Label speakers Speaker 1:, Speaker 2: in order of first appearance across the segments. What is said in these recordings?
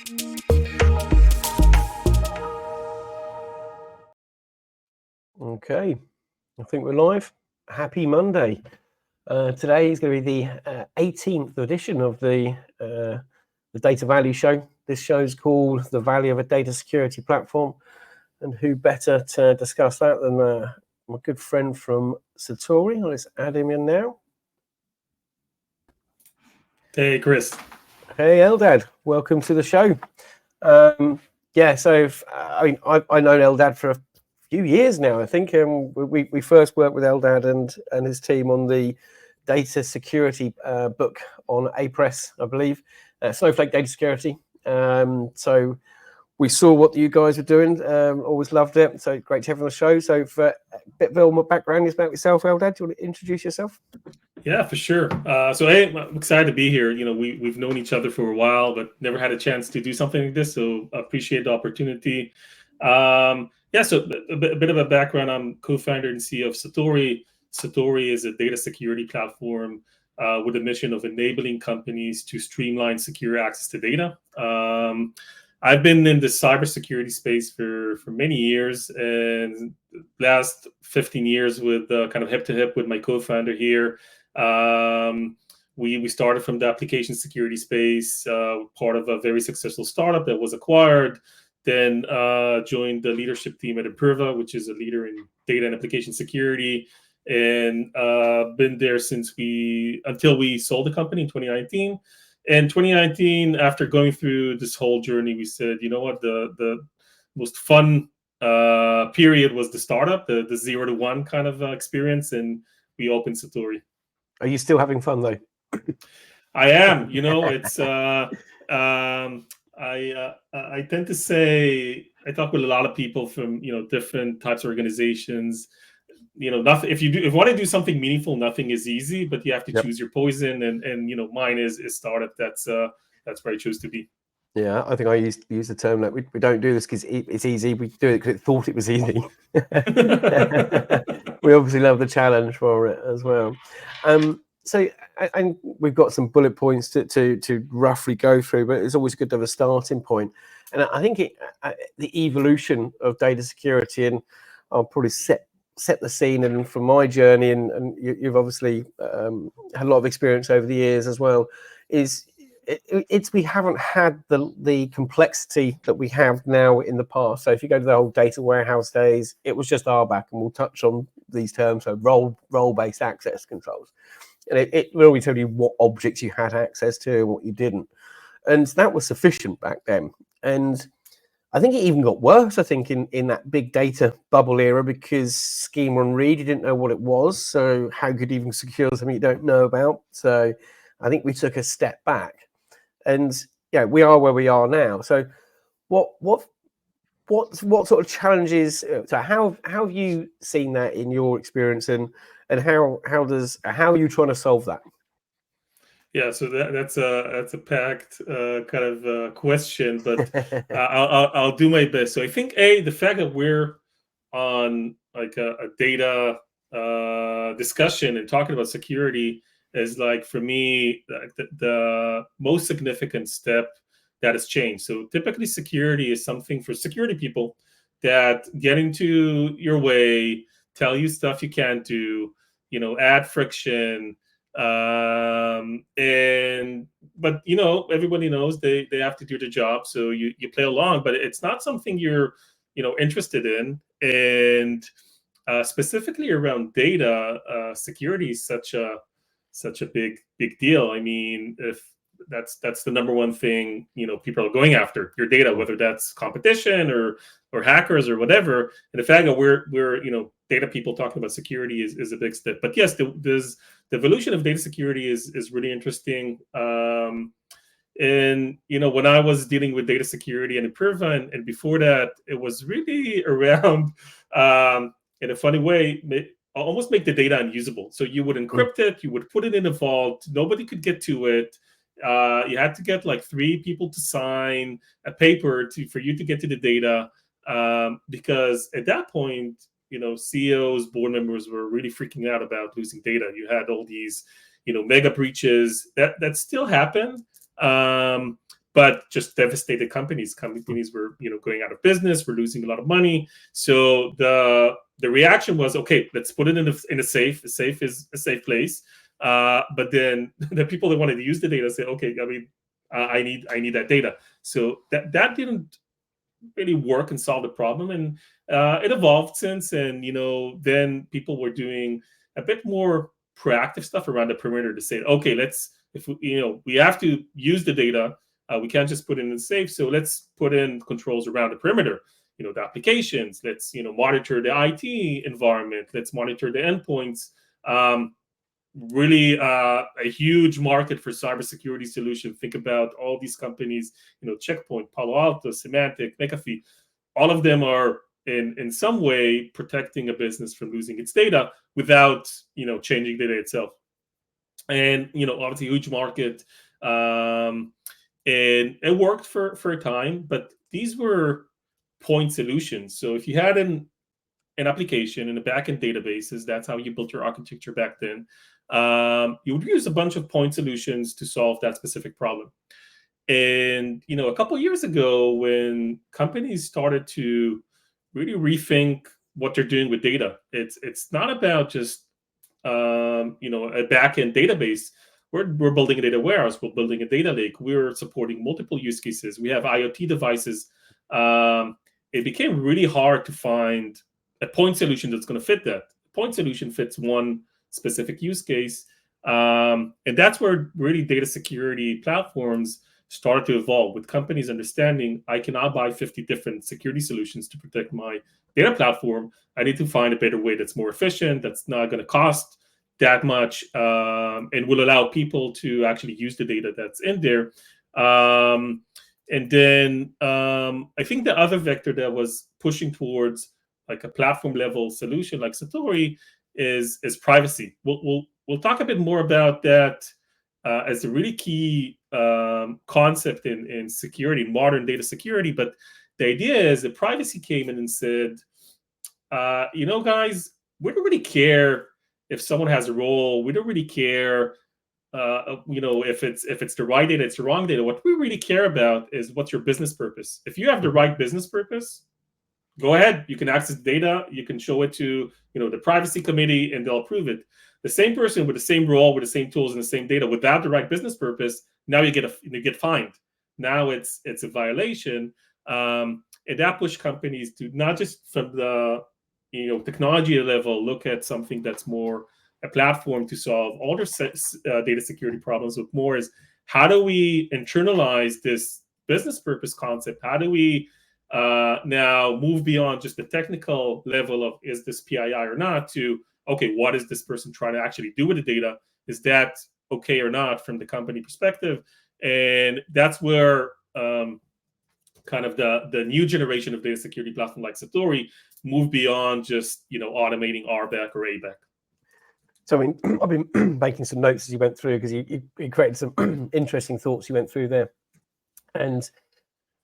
Speaker 1: Okay, I think we're live. Happy Monday. Today is going to be the 18th edition of the Data Value Show. This show is called The Value of a Data Security Platform. And who better to discuss that than my good friend from Satori? Let's add him in now.
Speaker 2: Hey, Chris.
Speaker 1: Hey, Eldad. Welcome to the show. Yeah, so I've known Eldad for a few years now, I think. We first worked with Eldad and his team on the data security book on APRESS, I believe, Snowflake Data Security. So we saw what you guys were doing, always loved it. So great to have you on the show. So for a bit of my background about yourself, Eldad, do you want to introduce yourself?
Speaker 2: Yeah, for sure. So I'm excited to be here. You know, we've known each other for a while, but never had a chance to do something like this. So I appreciate the opportunity. Yeah, so a bit of a background. I'm co-founder and CEO of Satori. Satori is a data security platform with a mission of enabling companies to streamline secure access to data. I've been in the cybersecurity space for many years, and last 15 years with kind of hip to hip with my co-founder here. We started from the application security space, part of a very successful startup that was acquired. Then joined the leadership team at Imperva, which is a leader in data and application security, and been there since until we sold the company in 2019. In 2019, after going through this whole journey, we said, you know what, the most fun period was the startup, the 0 to 1 kind of experience, and we opened Satori.
Speaker 1: Are you still having fun though?
Speaker 2: I am. You know, it's I tend to say, I talk with a lot of people from, you know, different types of organizations. You know, nothing. If you want to do something meaningful, nothing is easy, but you have to choose your poison. And you know, mine is startup. That's where I chose to be.
Speaker 1: Yeah, I think I use the term that we don't do this because it's easy. We do it because it thought it was easy. We obviously love the challenge for it as well. So, and we've got some bullet points to roughly go through, but it's always good to have a starting point. And I think the evolution of data security, and I'll probably set the scene. And from my journey, and you've obviously had a lot of experience over the years as well, is we haven't had the complexity that we have now in the past. So if you go to the old data warehouse days, it was just RBAC, and we'll touch on these terms, so role-based access controls. And it will really tell you what objects you had access to and what you didn't. And that was sufficient back then. And I think it even got worse, I think, in that big data bubble era, because schema and read, you didn't know what it was. So how could you even secure something you don't know about? So I think we took a step back. And yeah, we are where we are now. So what sort of challenges? So how have you seen that in your experience, and how are you trying to solve that?
Speaker 2: Yeah, so that's a packed kind of question, but I'll do my best. So I think the fact that we're on like a data discussion and talking about security is, like, for me, the most significant step that has changed. So typically security is something for security people that get into your way, tell you stuff you can't do, you know, add friction. But you know, everybody knows they have to do their job. So you play along, but it's not something you're, you know, interested in. And specifically around data, security is such a big deal. I mean, if that's the number one thing, you know, people are going after, your data, whether that's competition or hackers or whatever. And the fact that we're you know, data people talking about security is a big step. But yes, the evolution of data security is really interesting. And you know, when I was dealing with data security and Imperva, and before that, it was really around in a funny way, almost make the data unusable. So you would encrypt it, you would put it in a vault, nobody could get to it. You had to get like 3 people to sign a paper for you to get to the data, because at that point, you know, CEOs, board members were really freaking out about losing data. You had all these, you know, mega breaches that still happen, but just devastated companies. Companies were, going out of business, were losing a lot of money. So the reaction was, okay, let's put it in a safe. A safe is a safe place. But then the people that wanted to use the data say, okay, I need that data. So that didn't really work and solve the problem, and it evolved since. And then people were doing a bit more proactive stuff around the perimeter to say, okay, if we have to use the data, we can't just put it in the safe, so let's put in controls around the perimeter. The applications. Let's monitor the IT environment. Let's monitor the endpoints. Really a huge market for cybersecurity solutions. Think about all these companies, Checkpoint, Palo Alto, Symantec, McAfee. All of them are in some way protecting a business from losing its data without, changing data itself. And, obviously huge market. And it worked for a time, but these were point solutions. So if you had an application in a backend databases, that's how you built your architecture back then. You would use a bunch of point solutions to solve that specific problem. And a couple of years ago, when companies started to really rethink what they're doing with data, it's not about just a backend database. We're building a data warehouse. We're building a data lake. We're supporting multiple use cases. We have IoT devices. It became really hard to find a point solution that's going to fit that. Point solution fits one specific use case. And that's where really data security platforms started to evolve, with companies understanding I cannot buy 50 different security solutions to protect my data platform. I need to find a better way that's more efficient, that's not going to cost that much, and will allow people to actually use the data that's in there. And then I think the other vector that was pushing towards like a platform level solution like Satori is privacy. We'll talk a bit more about that as a really key concept in security, modern data security. But the idea is that privacy came in and said, guys, we don't really care if someone has a role. We don't really care, if it's the right data, it's the wrong data. What we really care about is what's your business purpose. If you have the right business purpose, go ahead. You can access data. You can show it to the privacy committee, and they'll approve it. The same person with the same role, with the same tools and the same data, without the right business purpose, now you get fined. Now it's a violation, and that pushed companies to not just from the technology level look at something that's more a platform to solve all their data security problems, but more is how do we internalize this business purpose concept? How do we now move beyond just the technical level of is this PII or not to, okay, what is this person trying to actually do with the data? Is that okay or not from the company perspective? And that's where kind of the new generation of data security platform like Satori move beyond just automating RBAC or ABAC.
Speaker 1: So I mean, I've been making some notes as you went through, because you created some interesting thoughts you went through there. And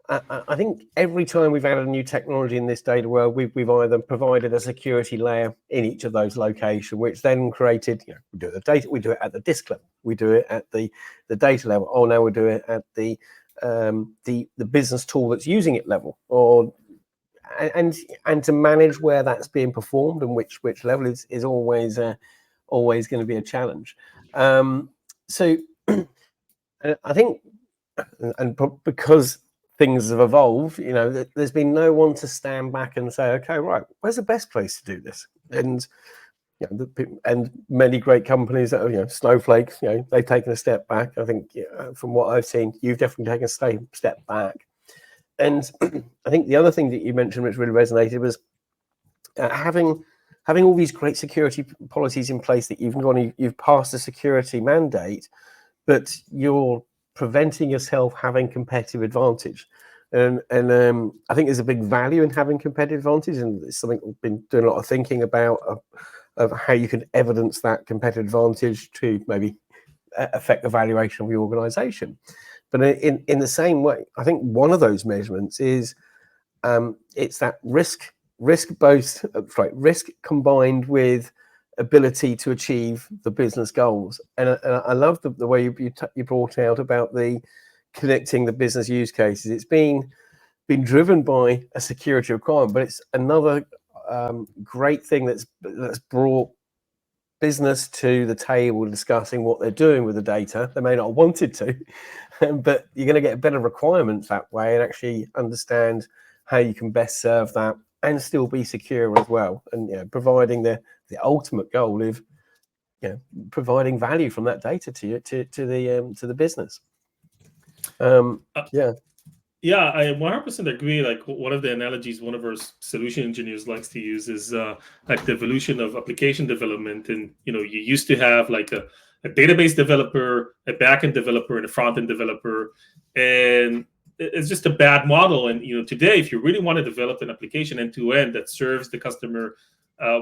Speaker 1: I think every time we've added a new technology in this data world, we've either provided a security layer in each of those locations, which then created, we do it at the data, we do it at the disk level, we do it at the data level. Oh, now we do it at the business tool that's using it level, and to manage where that's being performed and which level is always going to be a challenge. So I think, and because things have evolved, there's been no one to stand back and say, okay, right, where's the best place to do this? And and many great companies that are, Snowflake, they've taken a step back. I think from what I've seen, you've definitely taken a step back. And I think the other thing that you mentioned, which really resonated, was having all these great security policies in place that you've passed a security mandate, but you're preventing yourself having competitive advantage. And I think there's a big value in having competitive advantage, and it's something we've been doing a lot of thinking about of how you can evidence that competitive advantage to maybe affect the valuation of your organization. But in the same way, I think one of those measurements is it's that risk combined with ability to achieve the business goals. And I love the way you brought out about the connecting the business use cases. It's been driven by a security requirement, but it's another great thing that's brought business to the table discussing what they're doing with the data. They may not have wanted to, but you're going to get better requirements that way and actually understand how you can best serve that and still be secure as well. And providing the ultimate goal of providing value from that data to the business.
Speaker 2: Yeah, I 100% agree. Like one of the analogies one of our solution engineers likes to use is like the evolution of application development. And, you used to have like a database developer, a backend developer, and a front-end developer. And it's just a bad model. And, today, if you really want to develop an application end-to-end that serves the customer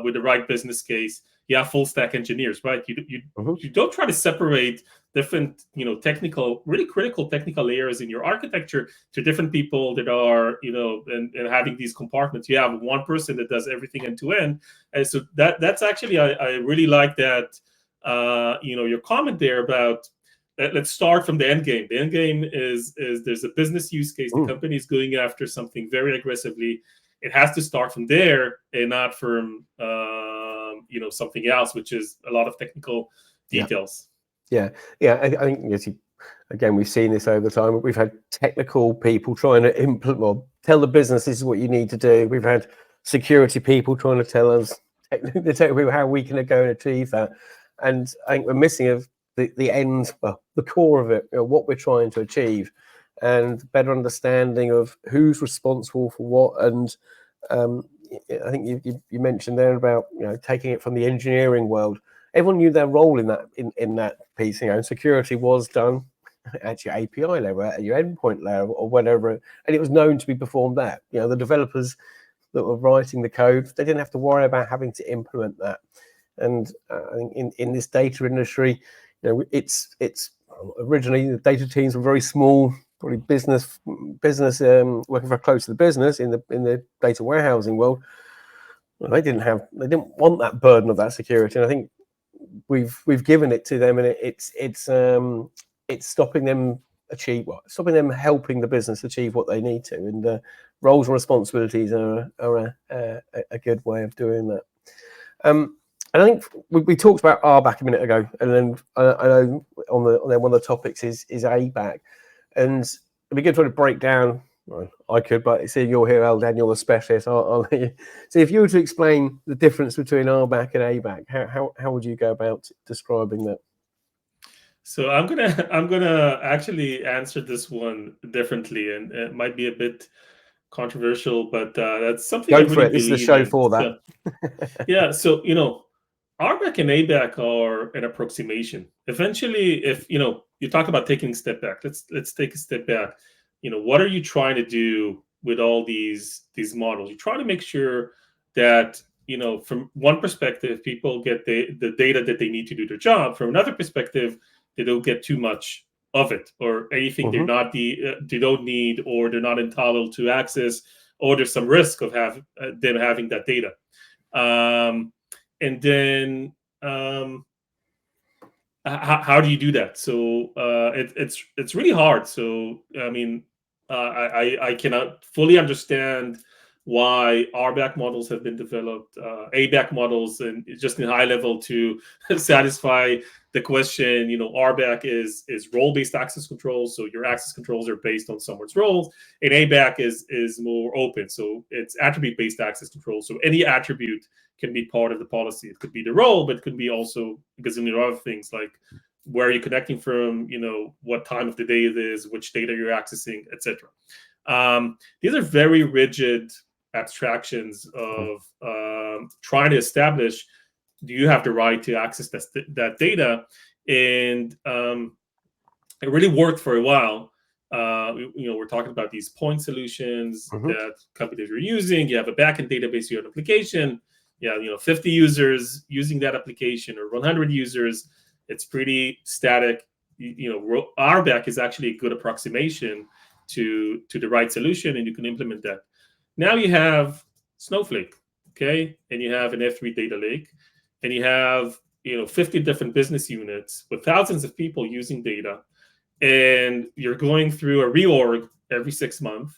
Speaker 2: with the right business case, you have full stack engineers, right? You don't try to separate different, technical, really critical technical layers in your architecture to different people that are, and having these compartments. You have one person that does everything end to end. And so that's actually, I really like that, your comment there about, let's start from the end game. The end game is there's a business use case. The company is going after something very aggressively. It has to start from there and not from, something else, which is a lot of technical details.
Speaker 1: Yeah. I think, again, we've seen this over time. We've had technical people trying to implement, or tell the business this is what you need to do. We've had security people trying to tell us how we can go and achieve that. And I think we're missing the end, the core of it, what we're trying to achieve, and better understanding of who's responsible for what. And I think you mentioned there about taking it from the engineering world. Everyone knew their role in that piece. Security was done at your API level, at your endpoint level, or whatever, and it was known to be performed there. The developers that were writing the code, they didn't have to worry about having to implement that. And I think in this data industry, it's originally the data teams were very small, probably business working very close to the business in the data warehousing world. Well, they didn't want that burden of that security, and I think we've given it to them, and it's stopping them helping the business achieve what they need to. And roles and responsibilities are a good way of doing that. And I think we talked about RBAC a minute ago, and then I know one of the topics is ABAC, and it'd be good to break down. Well, I could, but seeing you're here, Eldad, you're the specialist. I'll let you. So, if you were to explain the difference between RBAC and ABAC, how would you go about describing that?
Speaker 2: So I'm gonna actually answer this one differently, and it might be a bit controversial, but that's something I really believe in.
Speaker 1: This is the show for that.
Speaker 2: So RBAC and ABAC are an approximation. Eventually, if you talk about taking a step back, let's take a step back. What are you trying to do with all these models? You try to make sure that from one perspective, people get the data that they need to do their job. From another perspective, they don't get too much of it, or anything they don't need, or they're not entitled to access, or there's some risk of them having that data. And then how do you do that? So it's really hard. So I cannot fully understand why RBAC models have been developed, ABAC models, and just in high level to satisfy the question. RBAC is role-based access control, so your access controls are based on someone's roles, and ABAC is more open, so it's attribute-based access control. So any attribute can be part of the policy. It could be the role, but it could be also because other things like where are you connecting from, what time of the day it is, which data you're accessing, etc. These are very rigid abstractions of trying to establish, do you have the right to access that data? And it really worked for a while. We're talking about these point solutions that companies are using. You have a backend database, you have an application. 50 users using that application, or 100 users. It's pretty static. RBAC is actually a good approximation to the right solution, and you can implement that. Now you have Snowflake, okay, and you have an S3 data lake, and you have 50 different business units with thousands of people using data, and you're going through a reorg every 6 months,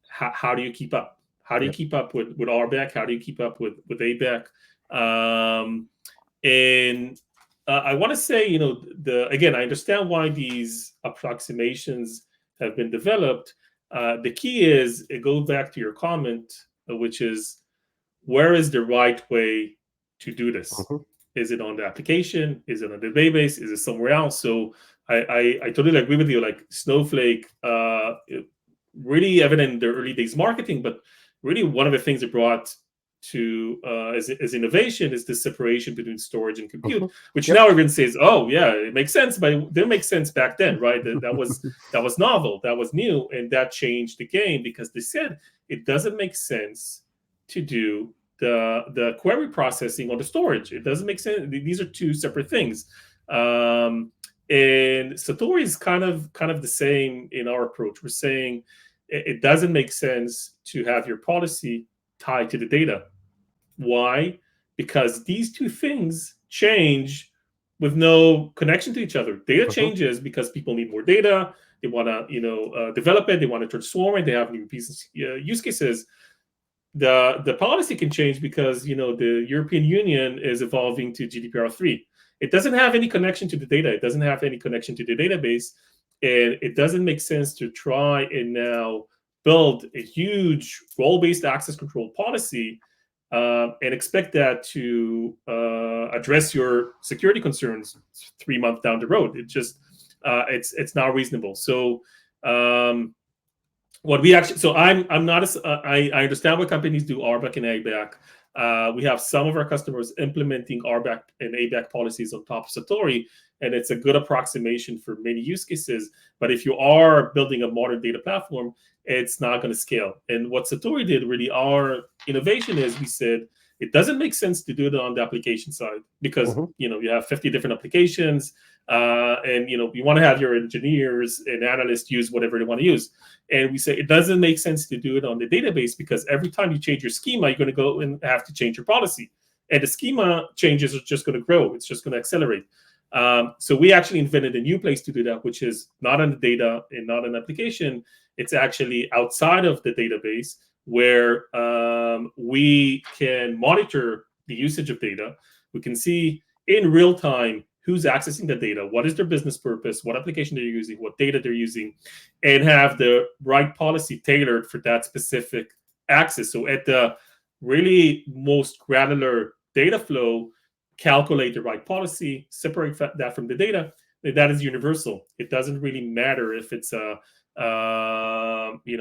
Speaker 2: how do you keep up? How do you keep up with RBAC? How do you keep up with ABAC? And I want to say, again, I understand why these approximations have been developed. The key is, it goes back to your comment, which is, where is the right way to do this? Is it on the application? Is it on the database? Is it somewhere else? So I totally agree with you. Like Snowflake, really evident in the early days marketing, but really one of the things it brought to as innovation is the separation between storage and compute, which now everyone says, oh yeah, it makes sense, but it didn't make sense back then, right? That was novel, that was new, and that changed the game, because they said it doesn't make sense to do the query processing or the storage. It doesn't make sense. These are two separate things. And Satori is kind of the same in our approach. We're saying it doesn't make sense to have your policy tied to the data. Why? Because these two things change with no connection to each other. Data changes because people need more data. They want to, develop it. They want to transform it. They have new business use cases. The policy can change because the European Union is evolving to GDPR3. It doesn't have any connection to the data. It doesn't have any connection to the database, and it doesn't make sense to try and now build a huge role-based access control policy and expect that to address your security concerns 3 months down the road. It just it's not reasonable. So what we actually, so I'm not as I understand what companies do, RBAC and ABAC. We have some of our customers implementing RBAC and ABAC policies on top of Satori, and it's a good approximation for many use cases. But if you are building a modern data platform, it's not going to scale. And what Satori did, really, our innovation is, we said it doesn't make sense to do it on the application side, because you have 50 different applications, and you want to have your engineers and analysts use whatever they want to use. And we say it doesn't make sense to do it on the database, because every time you change your schema, you're going to go and have to change your policy, and the schema changes are just going to grow. It's just going to accelerate. So we actually invented a new place to do that, which is not on the data and not an application. It's actually outside of the database, where we can monitor the usage of data. We can see in real time who's accessing the data, what is their business purpose, what application they're using, what data they're using, and have the right policy tailored for that specific access. So at the really most granular data flow, calculate the right policy, separate that from the data. That is universal. It doesn't really matter if it's a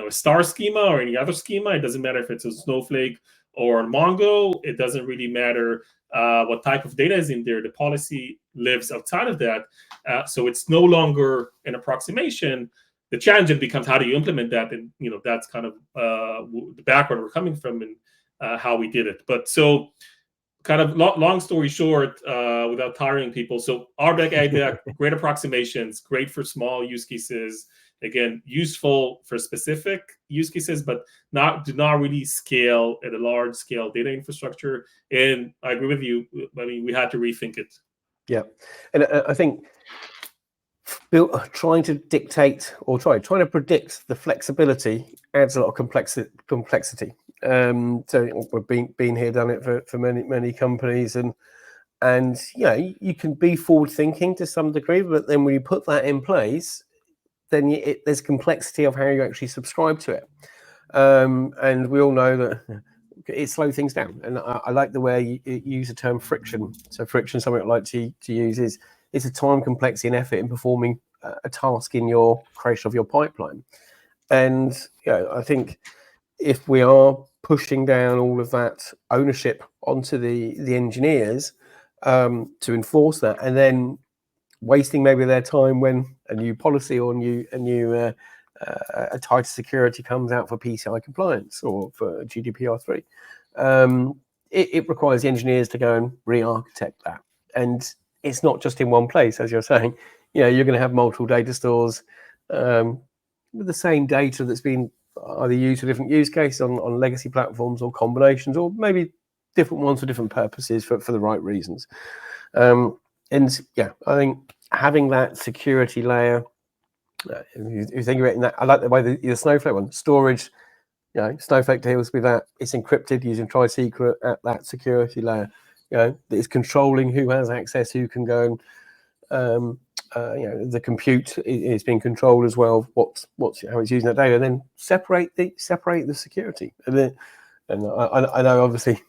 Speaker 2: star schema or any other schema. It doesn't matter if it's a Snowflake or Mongo. It doesn't really matter what type of data is in there. The policy lives outside of that. So it's no longer an approximation. The challenge then becomes, how do you implement that? And that's kind of the background we're coming from, and how we did it. But so kind of long story short, without tiring people. So RBAC, ABAC, great approximations, great for small use cases. Again, useful for specific use cases, but do not really scale at a large scale data infrastructure. And I agree with you. I mean, we had to rethink it.
Speaker 1: Yeah, and I think trying to dictate or trying to predict the flexibility adds a lot of complexity. So we've been here, done it for many companies, and you can be forward thinking to some degree, but then when you put that in place, then there's complexity of how you actually subscribe to it, and we all know that it slows things down. And I like the way you use the term friction. So friction, something I like to use, is it's a time, complexity, and effort in performing a task in your creation of your pipeline. And I think if we are pushing down all of that ownership onto the engineers to enforce that, and then wasting maybe their time when a new policy or a tighter security comes out for PCI compliance or for GDPR3, it requires the engineers to go and re-architect that. And it's not just in one place, as you're saying. You're going to have multiple data stores with the same data that's been either used for different use cases on legacy platforms, or combinations, or maybe different ones for different purposes for the right reasons. And I think having that security layer You think of it in that, I like the way the Snowflake one, storage, Snowflake deals with that. It's encrypted using tri-secret at that security layer. It's controlling who has access, who can go and the compute is being controlled as well. What's how it's using that data, and then separate the security. And I know obviously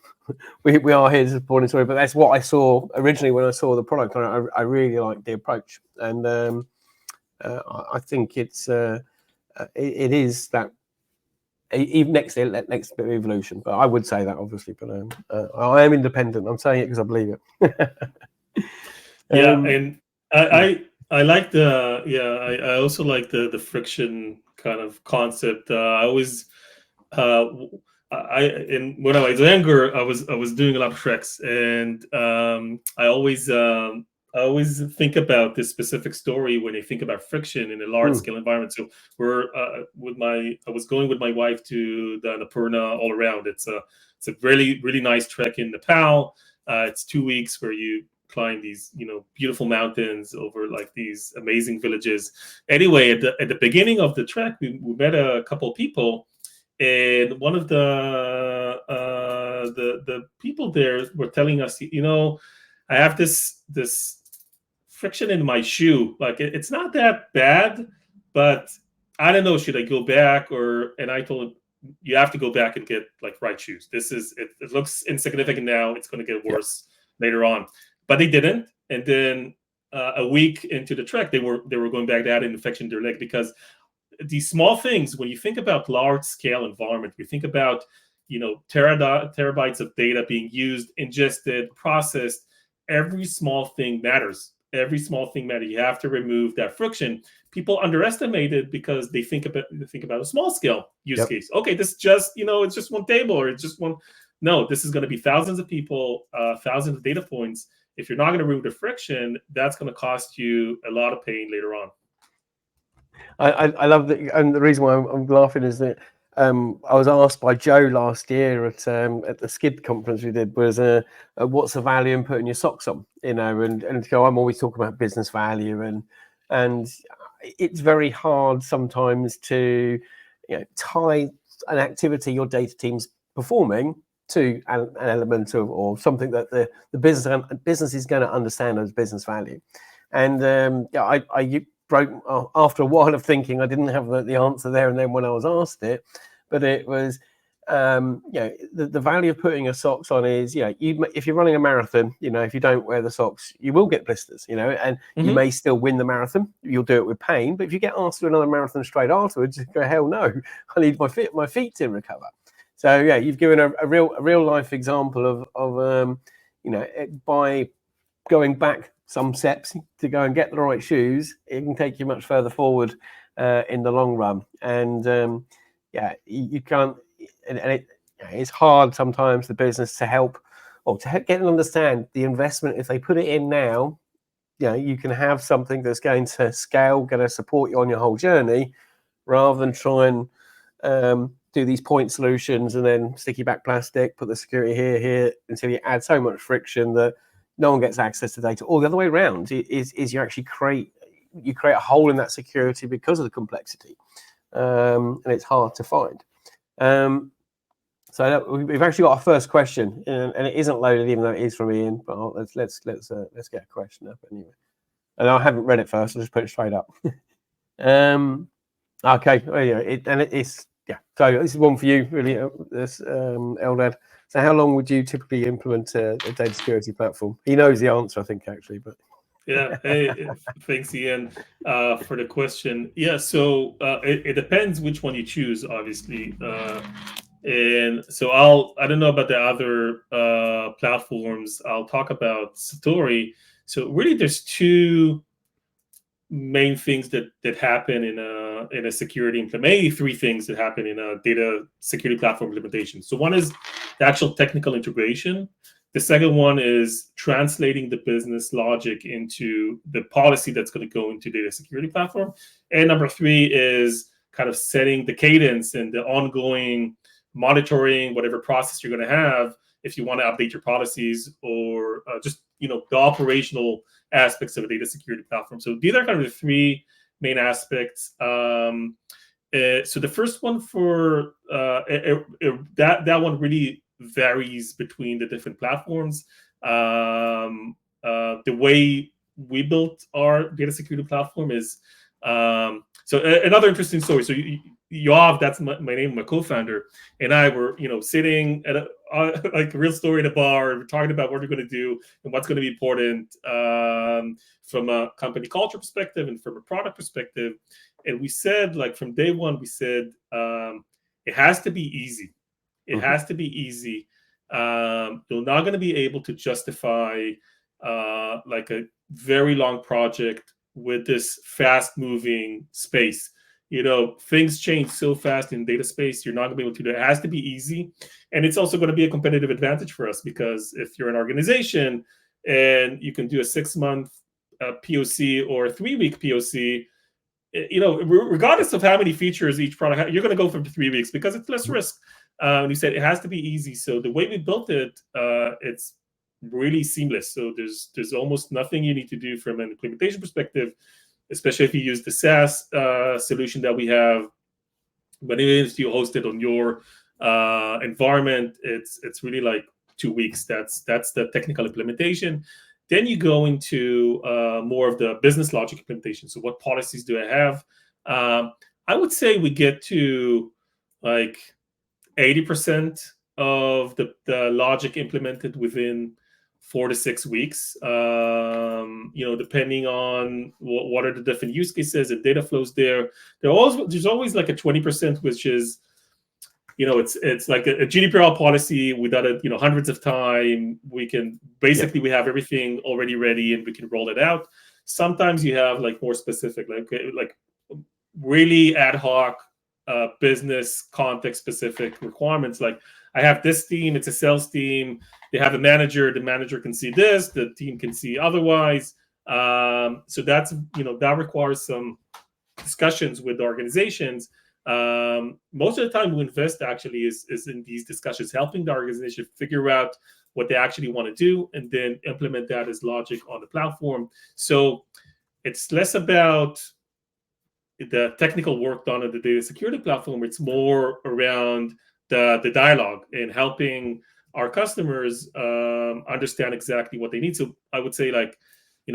Speaker 1: we are here to support it, but that's what I saw originally when I saw the product. I really liked the approach, and I think it is that even next bit of evolution. But I would say that obviously, but I am independent. I'm saying it because I believe it.
Speaker 2: And I like I also like the friction kind of concept. I always when I was younger, I was doing a lot of treks, and I always think about this specific story when I think about friction in a large scale environment. So I was going with my wife to the Annapurna all around. It's a really, really nice trek in Nepal. It's 2 weeks where you climb these beautiful mountains over like these amazing villages. Anyway, at the beginning of the trek, we met a couple of people, and one of the people there were telling us, I have this friction in my shoe. Like it's not that bad, but I don't know, should I go back and I told him, you have to go back and get like right shoes. It looks insignificant now. It's going to get worse later on. But they didn't. And then a week into the trek, they were going back to add an infection in their leg, because these small things, when you think about large scale environment, you think about, terabytes of data being used, ingested, processed. Every small thing matters. You have to remove that friction. People underestimate it because they think about a small scale use case. Okay, this just, it's just one table, or it's just one. No, this is going to be thousands of people, thousands of data points. If you're not going to remove the friction, that's going to cost you a lot of pain later on.
Speaker 1: I love that, and the reason why I'm laughing is that I was asked by Joe last year at the Skid conference we did, was what's the value in putting your socks on, and to go, I'm always talking about business value, and it's very hard sometimes to tie an activity your data team's performing to an element of, or something that the business is going to understand as business value. And I broke after a while of thinking. I didn't have the answer there and then when I was asked it, but it was the value of putting your socks on is if you're running a marathon, if you don't wear the socks, you will get blisters, and you may still win the marathon. You'll do it with pain, but if you get asked to do another marathon straight afterwards, you go, hell no, I need my feet to recover. So you've given a real life example of by going back some steps to go and get the right shoes, it can take you much further forward in the long run. And you can't, and it's hard sometimes the business to help or to get and understand the investment. If they put it in now, you can have something that's going to scale, going to support you on your whole journey, rather than try and do these point solutions and then sticky back plastic, put the security here until you add so much friction that no one gets access to data. Or the other way around is you actually create a hole in that security because of the complexity, and it's hard to find. So we've actually got our first question, and it isn't loaded, even though it is from Ian. But let's get a question up anyway. And I haven't read it first. I'll just put it straight up. Okay. It's. Yeah, so this is one for you, really, Eldad. So how long would you typically implement a data security platform? He knows the answer, I think, actually. But
Speaker 2: hey, thanks, Ian, for the question. Yeah, so it depends which one you choose, obviously. And so I don't know about the other platforms. I'll talk about Satori. So really, there's two main things that happen in a security implementation, maybe three things that happen in a data security platform implementation. So one is the actual technical integration. The second one is translating the business logic into the policy that's going to go into data security platform. And number three is kind of setting the cadence and the ongoing monitoring, whatever process you're going to have, if you want to update your policies or just the operational aspects of a data security platform. So these are kind of the three main aspects. So the first one for that one really varies between the different platforms. The way we built our data security platform is so another interesting story. So Yoav, that's my name, my co-founder, and I were sitting at like a real story in a bar. We're talking about what we're going to do and what's going to be important from a company culture perspective and from a product perspective. And we said, like, from day one, we said it has to be easy. It has to be easy. You're not going to be able to justify like a very long project with this fast-moving space. Things change so fast in data space. You're not going to be able to do it. It has to be easy. And it's also going to be a competitive advantage for us, because if you're an organization and you can do a 6-month POC or a 3-week POC, regardless of how many features each product has, you're going to go from 3 weeks because it's less risk. And you said it has to be easy. So the way we built it, it's really seamless. So there's almost nothing you need to do from an implementation perspective, especially if you use the SaaS solution that we have. But even if you host it on your environment, it's really like 2 weeks. That's the technical implementation. Then you go into more of the business logic implementation. So what policies do I have? I would say we get to like 80% of the logic implemented within 4 to 6 weeks, depending on what are the different use cases and data flows there. There's always like a 20%, which is, it's like a GDPR policy. We done it, hundreds of times. We can basically, we have everything already ready and we can roll it out. Sometimes you have like more specific, like really ad hoc, business context specific requirements. Like, I have this team, it's a sales team. They have a manager. The manager can see this. The team can see otherwise. So that's, that requires some discussions with the organizations. Most of the time we invest actually is in these discussions, helping the organization figure out what they actually want to do and then implement that as logic on the platform. So it's less about the technical work done on the data security platform. It's more around the dialogue and helping our customers understand exactly what they need. So I would say, like,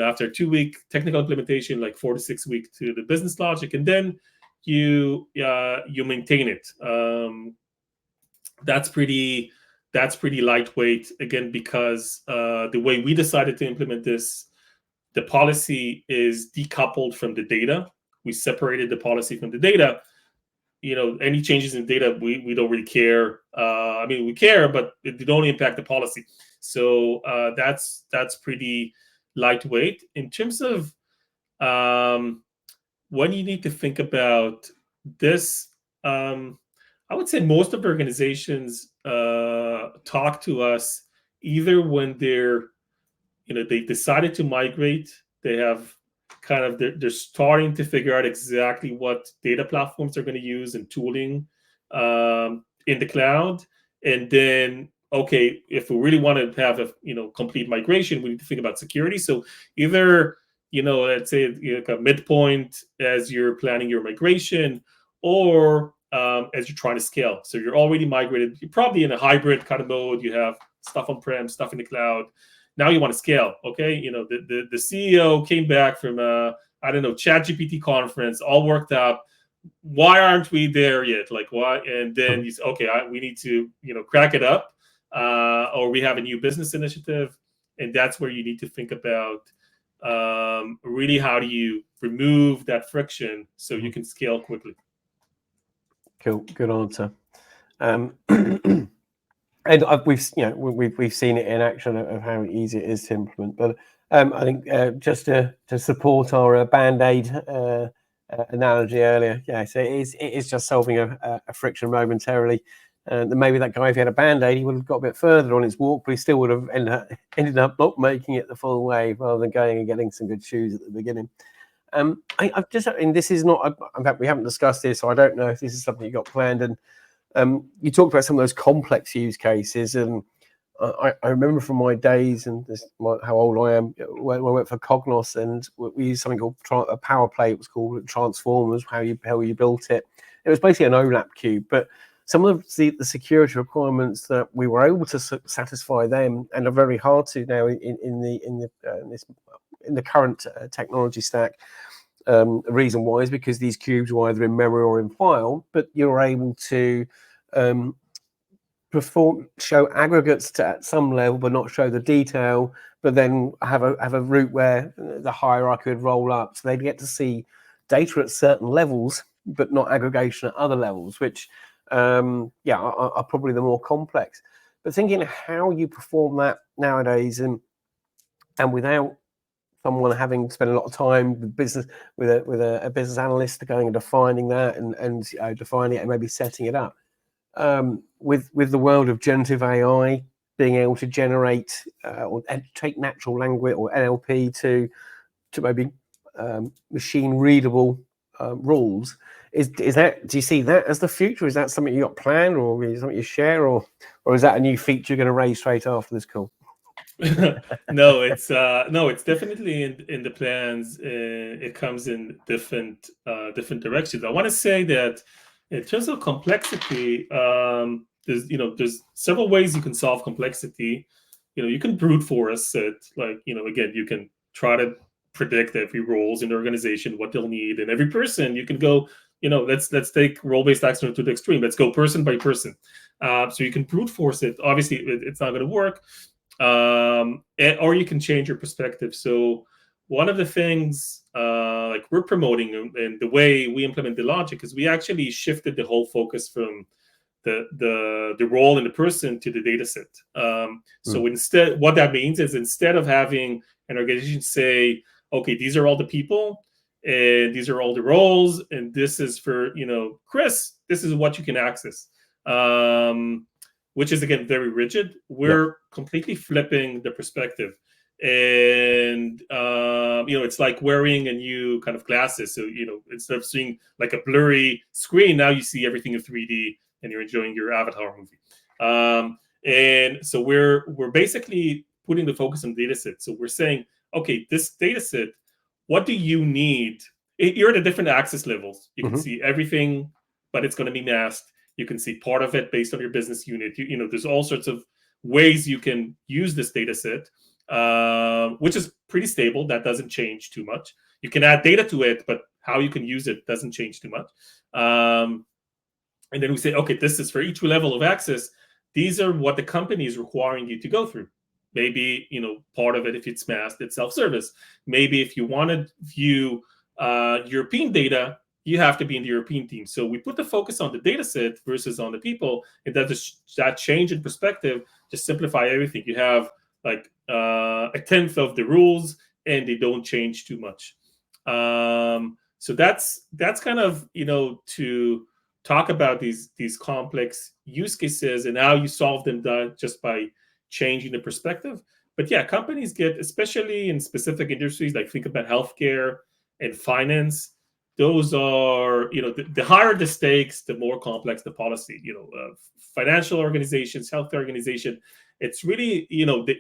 Speaker 2: after a 2-week technical implementation, like 4 to 6 weeks to the business logic, and then you maintain it. That's pretty lightweight, again, because the way we decided to implement this, the policy is decoupled from the data. We separated the policy from the data. Any changes in data, we don't really care. We care, but it don't impact the policy. So that's pretty lightweight. In terms of when you need to think about this, I would say most of the organizations talk to us either when they're, they decided to migrate, they have they're starting to figure out exactly what data platforms they're going to use and tooling in the cloud. And then, okay, if we really want to have a complete migration, we need to think about security. So either let's say a midpoint as you're planning your migration, or as you're trying to scale. So you're already migrated. You're probably in a hybrid kind of mode. You have stuff on-prem, stuff in the cloud. Now you want to scale, okay? The CEO came back from ChatGPT conference, all worked up. Why aren't we there yet? Like, why? And then you say, okay, we need to crack it up, or we have a new business initiative, and that's where you need to think about really how do you remove that friction so you can scale quickly.
Speaker 1: Cool, good answer. And we've seen it in action of how easy it is to implement. But I think just to support our Band-Aid analogy earlier, so it is just solving a friction momentarily. And maybe that guy, if he had a Band-Aid, he would have got a bit further on his walk, but he still would have ended up not making it the full way, rather than going and getting some good shoes at the beginning. I've just, and this is not, in fact, we haven't discussed this, so I don't know if this is something you got planned. And you talked about some of those complex use cases, and I remember from my days, and how old I am, when I went for Cognos, and we used something called a power play. It was called Transformers. How you built it. It was basically an OLAP cube, but some of the security requirements that we were able to satisfy them, and are very hard to now in the current technology stack. The reason why is because these cubes were either in memory or in file, but you're able to show aggregates at some level, but not show the detail. But then have a route where the hierarchy would roll up, so they'd get to see data at certain levels, but not aggregation at other levels, which are probably the more complex. But thinking how you perform that nowadays, and without someone having spent a lot of time with business with a business analyst going and defining that and defining it and maybe setting it up. With the world of generative AI being able to generate or take natural language or NLP to maybe machine readable rules, is that, do you see that as the future? Is that something you got planned, or is something you share, or is that a new feature you're going to raise straight after this call?
Speaker 2: No, it's definitely in the plans. It comes in different directions. I want to say that in terms of complexity, there's several ways you can solve complexity. You can brute force it, like, again, you can try to predict every roles in the organization, what they'll need, and every person. You can go, let's take role-based action to the extreme. Let's go person by person. So you can brute force it. Obviously, it's not going to work. Or you can change your perspective. So one of the things like we're promoting, and the way we implement the logic, is we actually shifted the whole focus from the role in the person to the data set. So instead, what that means is, instead of having an organization say, okay, these are all the people and these are all the roles, and this is for Chris, this is what you can access, which is, again, very rigid. We're completely flipping the perspective. And, it's like wearing a new kind of glasses. So, instead of seeing like a blurry screen, now you see everything in 3D and you're enjoying your Avatar movie. And so we're basically putting the focus on data set. So we're saying, okay, this data set, what do you need? You're at the different access levels. You can see everything, but it's going to be masked. You can see part of it based on your business unit. There's all sorts of ways you can use this data set, which is pretty stable. That doesn't change too much. You can add data to it, but how you can use it doesn't change too much. And then we say, okay, this is for each level of access. These are what the company is requiring you to go through. Maybe, part of it, if it's masked, it's self-service. Maybe if you want to view European data, you have to be in the European team. So we put the focus on the data set versus on the people. And that change in perspective just simplify everything. You have like a tenth of the rules, and they don't change too much. So that's kind of, to talk about these complex use cases and how you solve them just by changing the perspective. But yeah, companies get, especially in specific industries, like think about healthcare and finance. Those are, the higher the stakes, the more complex the policy. Financial organizations, healthcare organization, it's really,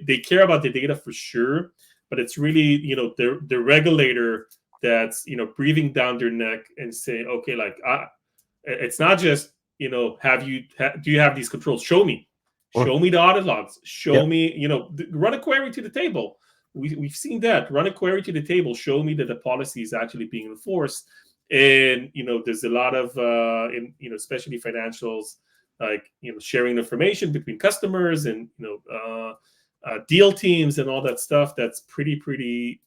Speaker 2: they care about the data for sure, but it's really, the regulator that's, breathing down their neck and saying, okay, like, it's not just, do you have these controls? Show me the audit logs. Show me, run a query to the table. We've seen that. Run a query to the table. Show me that the policy is actually being enforced. And, there's a lot of, especially financials, like, sharing information between customers and, deal teams and all that stuff. That's pretty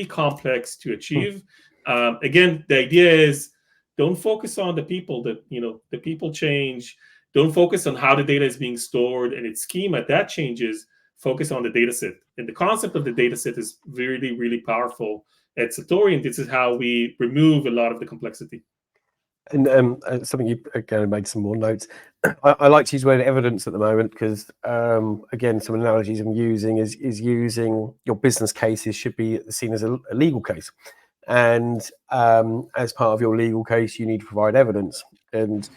Speaker 2: complex to achieve. Again, the idea is, don't focus on the people. That the people change. Don't focus on how the data is being stored and its schema. That changes. Focus on the data set. And the concept of the data set is really, really powerful at Satori, and this is how we remove a lot of the complexity.
Speaker 1: And something you again made some more notes. I like to use the word evidence at the moment because, again, some analogies I'm using is using your business cases should be seen as a legal case. And as part of your legal case, you need to provide evidence. And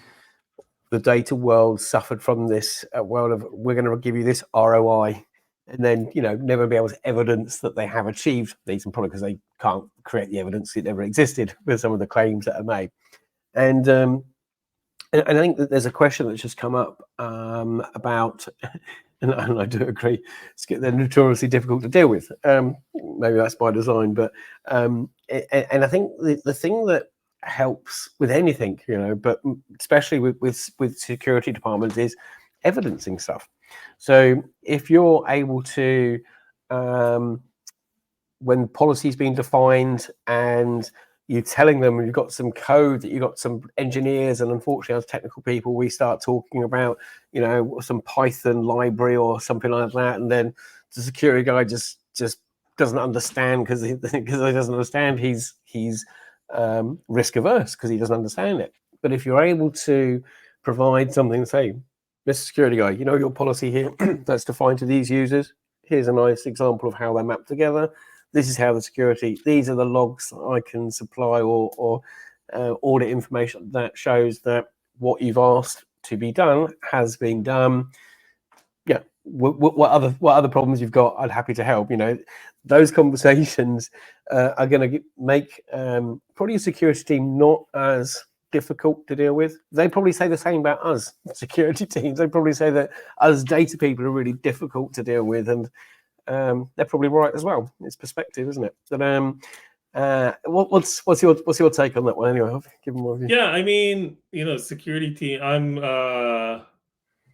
Speaker 1: the data world suffered from this world of we're going to give you this ROI, and then never be able to evidence that they have achieved these, and probably because they can't create the evidence, it never existed with some of the claims that are made. And I think that there's a question that's just come up about, and I do agree, they're notoriously difficult to deal with. Maybe that's by design, but and I think the thing that helps with anything, but especially with security departments, is evidencing stuff. So if you're able to, when policy's been defined and you're telling them you've got some code, that you've got some engineers, and unfortunately as technical people we start talking about some Python library or something like that, and then the security guy just doesn't understand because he doesn't understand. He's risk averse because he doesn't understand it. But if you're able to provide something, say, Mr. Security Guy, your policy here that's defined to these users. Here's a nice example of how they're mapped together. This is how the security, these are the logs that I can supply or audit information that shows that what you've asked to be done has been done. Yeah, what other problems you've got, I'm happy to help. Those conversations are going to make probably a security team not as difficult to deal with. They probably say the same about us security teams. They probably say that us data people are really difficult to deal with, and they're probably right as well. It's perspective, isn't it? But what's your take on that one anyway? I'll give them more view.
Speaker 2: Yeah, I mean, security team. I'm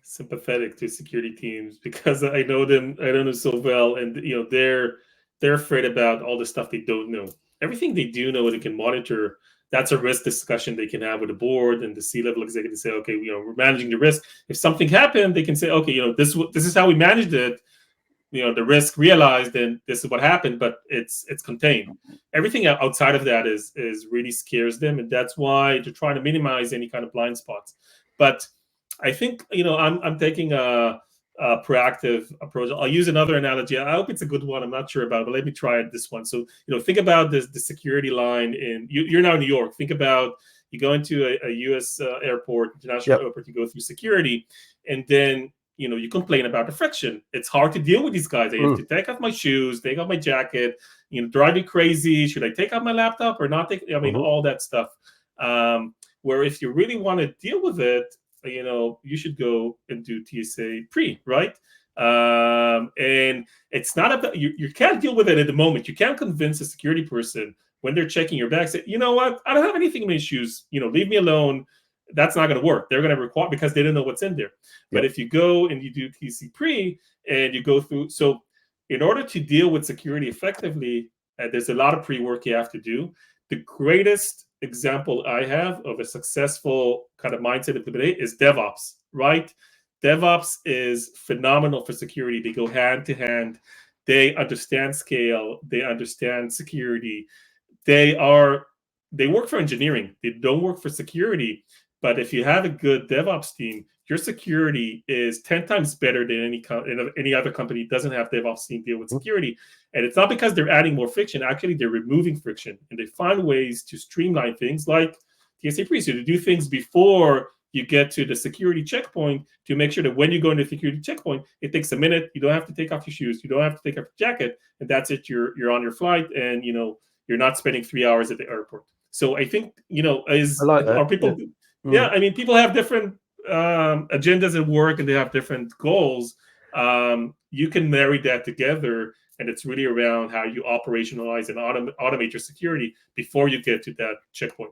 Speaker 2: sympathetic to security teams because I know them. I know them so well, and they're afraid about all the stuff they don't know. Everything they do know, they can monitor. That's a risk discussion they can have with the board and the C-level executive. Say, okay, we're managing the risk. If something happened, they can say, okay, this is how we managed it. The risk realized, and this is what happened, but it's contained. Everything outside of that is really scares them, and that's why they're trying to minimize any kind of blind spots. But I think I'm taking a proactive approach. I'll use another analogy. I hope it's a good one. I'm not sure about it, but let me try this one. So think about the security line you're now in New York. Think about you go into a U.S. airport, international airport. You go through security, and then you complain about the friction. It's hard to deal with these guys. I have to take off my shoes, take off my jacket, drive me crazy. Should I take out my laptop or not take? I mean, all that stuff. Where if you really want to deal with it, you should go and do TSA pre, right? And it's not about, you can't deal with it at the moment. You can't convince a security person when they're checking your bag, say, you know what, I don't have anything in my shoes, leave me alone. That's not going to work. They're going to require, because they don't know what's in there. But if you go and you do TC pre and you go through, so in order to deal with security effectively, there's a lot of pre-work you have to do. The greatest example I have of a successful kind of mindset of the day is DevOps, right? DevOps is phenomenal for security. They go hand to hand. They understand scale. They understand security. They work for engineering. They don't work for security. But if you have a good DevOps team, your security is 10 times better than any other company doesn't have DevOps team deal with security. And it's not because they're adding more friction. Actually, they're removing friction. And they find ways to streamline things like TSA pre. So to do things before you get to the security checkpoint, to make sure that when you go into the security checkpoint, it takes a minute. You don't have to take off your shoes. You don't have to take off your jacket. And that's it. You're on your flight, and you're not spending 3 hours at the airport. So I think,
Speaker 1: I like that.
Speaker 2: Are people... Yeah, I mean, people have different agendas at work, and they have different goals. You can marry that together, and it's really around how you operationalize and automate your security before you get to that checkpoint.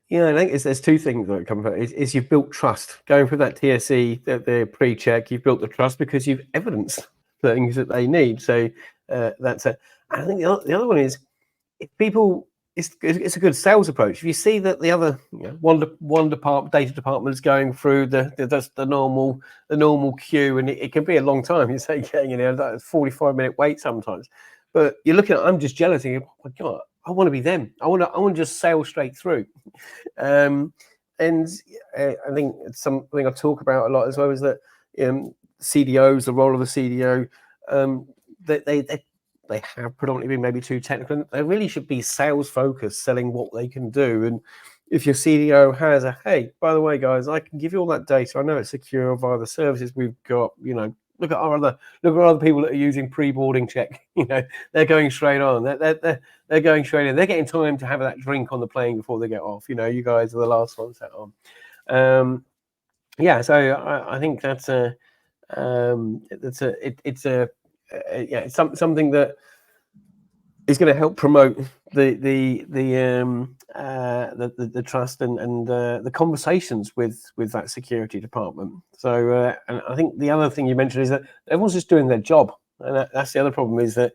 Speaker 1: Yeah, I think there's two things that come from it. Is you've built trust. Going through that TSE, the pre-check, you've built the trust because you've evidenced things that they need. So that's it. I think the other one is, if people... It's a good sales approach. If you see that the other one data department is going through the normal queue, and it can be a long time. You say, that's 45-minute wait sometimes. But you're looking at, I'm just jealous. And oh my God, I want to be them. I want to just sail straight through. And I think it's something I talk about a lot as well, is that CDOs, the role of the CDO, they have predominantly been maybe too technical. They really should be sales focused, selling what they can do. And if your CDO has a, hey, by the way, guys, I can give you all that data. I know it's secure via the services we've got. Look at other people that are using pre-boarding check. They're going straight on. They're going straight in. They're getting time to have that drink on the plane before they get off. You guys are the last ones out on. So I think that's something that is going to help promote the trust and the conversations with that security department. So and I think the other thing you mentioned is that everyone's just doing their job, and that's the other problem is that,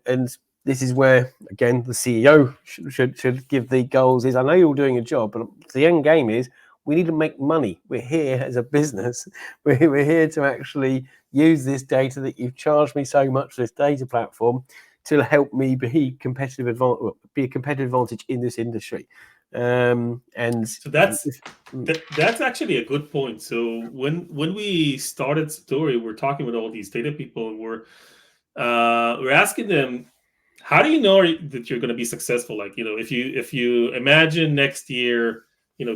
Speaker 1: and this is where again the CEO should give the goals. Is I know you're doing a job, but the end game is we need to make money. We're here as a business. We're here to actually use this data that you've charged me so much for this data platform to help me be a competitive advantage in this industry. And
Speaker 2: so that's actually a good point. So when we started Satori, we're talking with all these data people, and we're asking them, how do you know that you're going to be successful? Like, if you imagine next year,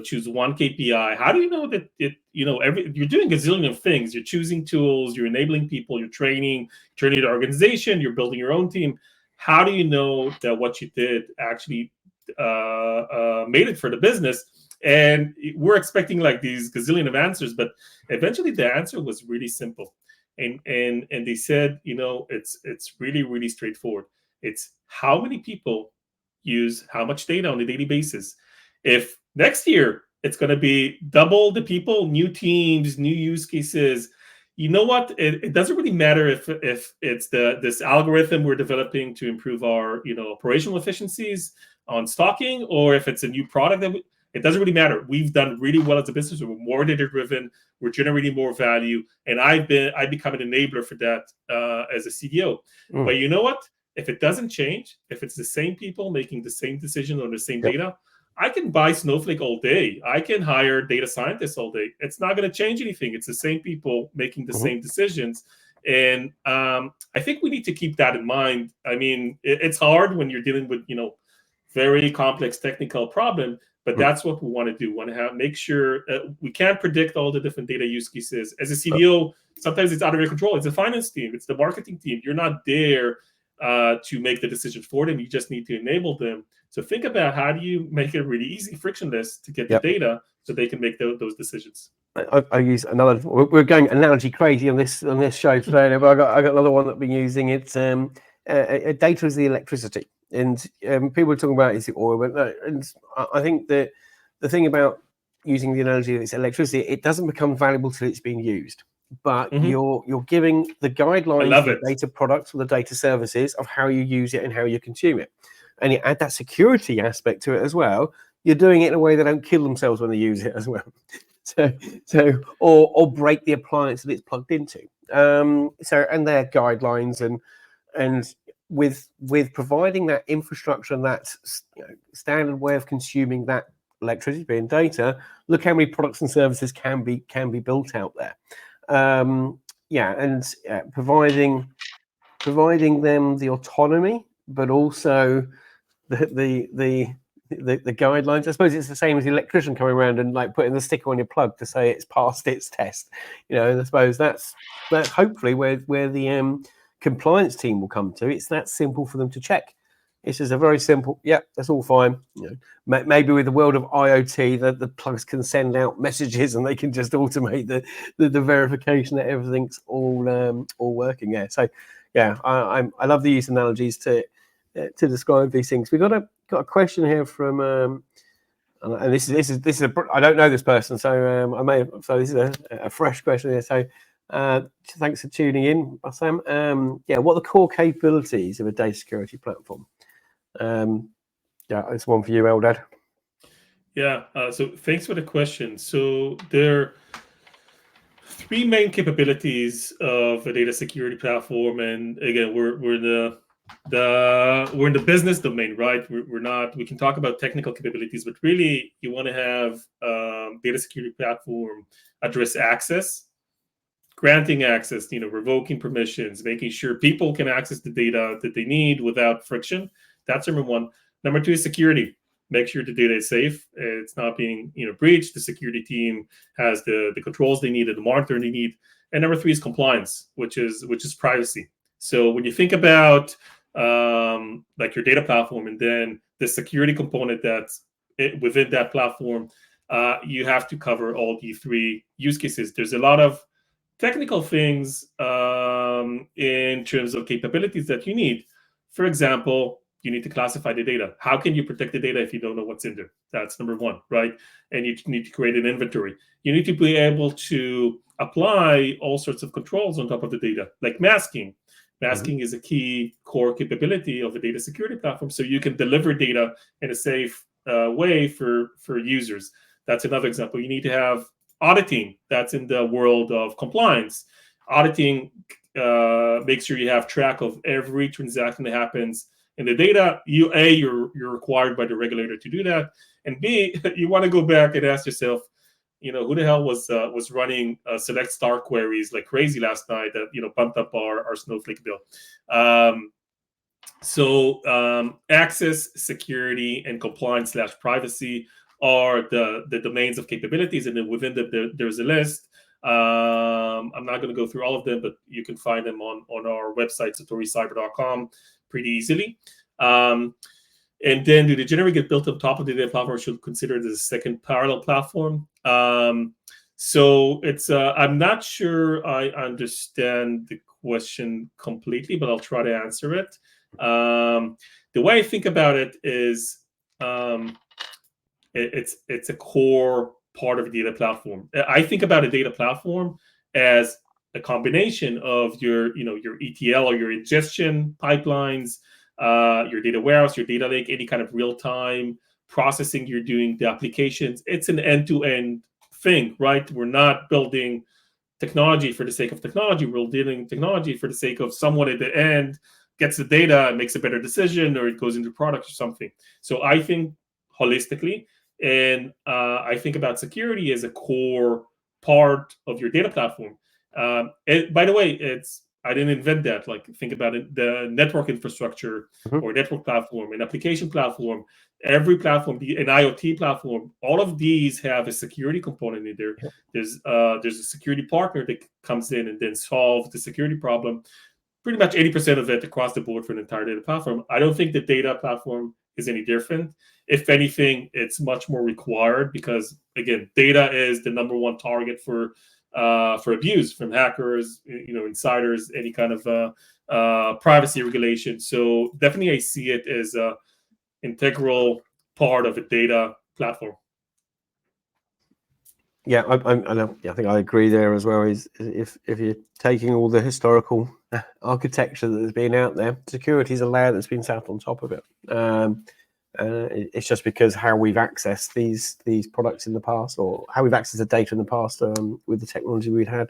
Speaker 2: choose one KPI. How do you know that you're doing a gazillion of things? You're choosing tools, you're enabling people, you're training the organization, you're building your own team. How do you know that what you did actually made it for the business? And we're expecting like these gazillion of answers, but eventually the answer was really simple. And they said, it's really, really straightforward. It's how many people use how much data on a daily basis. If next year it's going to be double the people, new teams, new use cases, you know what? It doesn't really matter if it's this algorithm we're developing to improve our operational efficiencies on stocking, or if it's a new product it doesn't really matter. We've done really well as a business. We're more data driven. We're generating more value, and I become an enabler for that as a CDO. But you know what? If it doesn't change, if it's the same people making the same decision on the same data, I can buy Snowflake all day. I can hire data scientists all day. It's not going to change anything. It's the same people making the same decisions. And I think we need to keep that in mind. I mean, it's hard when you're dealing with, very complex technical problem, but that's what we want to do. We want to make sure we can't predict all the different data use cases. As a CDO, sometimes it's out of your control. It's the finance team. It's the marketing team. You're not there to make the decision for them. You just need to enable them. So think about how do you make it really easy, frictionless to get the data so they can make those decisions.
Speaker 1: I use another. We're going analogy crazy on this show today, but I got another one that I've been using. It's data is the electricity, and people are talking about is the oil, but no, and I think that the thing about using the analogy of it's electricity, it doesn't become valuable till it's being used. But you're giving the guidelines for the data products or the data services of how you use it and how you consume it. And you add that security aspect to it as well. You're doing it in a way they don't kill themselves when they use it as well. So or break the appliance that it's plugged into. And their guidelines and with providing that infrastructure and that standard way of consuming that electricity being data, look how many products and services can be built out there. Providing them the autonomy, but also the guidelines. I suppose it's the same as the electrician coming around and like putting the sticker on your plug to say it's passed its test. I suppose that's hopefully where the compliance team will come to. It's that simple for them to check. It's just a very simple, that's all fine. Maybe with the world of IoT, the plugs can send out messages and they can just automate the verification that everything's all working. So I love the use of analogies to describe these things. We've got a question here from and this is I don't know this person, so I may have, so this is a fresh question here. So thanks for tuning in, Sam. What are the core capabilities of a data security platform? It's one for you, Eldad.
Speaker 2: So thanks for the question. So there are three main capabilities of a data security platform, and again, we're in the business domain, right? We can talk about technical capabilities, but really you want to have data security platform address access, granting access, revoking permissions, making sure people can access the data that they need without friction. That's number one. Number two is security. make sure the data is safe, it's not being breached. The security team has the controls they need and the monitoring they need. And number 3 is compliance, which is privacy. So when you think about like your data platform and then the security component that's within that platform, you have to cover all the 3 use cases. There's a lot of technical things in terms of capabilities that you need. For example, you need to classify the data. How can you protect the data if you don't know what's in there? That's number 1, right? And you need to create an inventory. You need to be able to apply all sorts of controls on top of the data, like masking. Masking is a key core capability of a data security platform, so you can deliver data in a safe way for users. That's another example. You need to have auditing. That's in the world of compliance. Auditing makes sure you have track of every transaction that happens in the data. You're required by the regulator to do that, and B, you want to go back and ask yourself, who the hell was running select star queries like crazy last night that bumped up our Snowflake bill. So access, security, and compliance / privacy are the domains of capabilities, and then within there's a list. I'm not going to go through all of them, but you can find them on our website, satoricyber.com, pretty easily. And then do they generally get built on top of the data platform, or should consider it as a second parallel platform? So it's I'm not sure I understand the question completely, but I'll try to answer it. The way I think about it is it's a core part of a data platform. I think about a data platform as a combination of your ETL or your ingestion pipelines, your data warehouse, your data lake, any kind of real-time processing you're doing, the applications. It's an end-to-end thing, right? We're not building technology for the sake of technology. We're building technology for the sake of someone at the end gets the data and makes a better decision, or it goes into products or something. So I think holistically, and I think about security as a core part of your data platform. By the way, I didn't invent that. Like, think about it, the network infrastructure or network platform, an application platform, every platform, an IoT platform, all of these have a security component in there. There's a security partner that comes in and then solves the security problem. Pretty much 80% of it across the board for an entire data platform. I don't think the data platform is any different. If anything, it's much more required because, again, data is the number 1 target for abuse from hackers, insiders, any kind of privacy regulation. So definitely, I see it as an integral part of a data platform.
Speaker 1: Yeah, I think I agree there as well. Is if you're taking all the historical architecture that has been out there, security is a layer that's been sat on top of it. It's just because how we've accessed these products in the past, or how we've accessed the data in the past with the technology we'd had.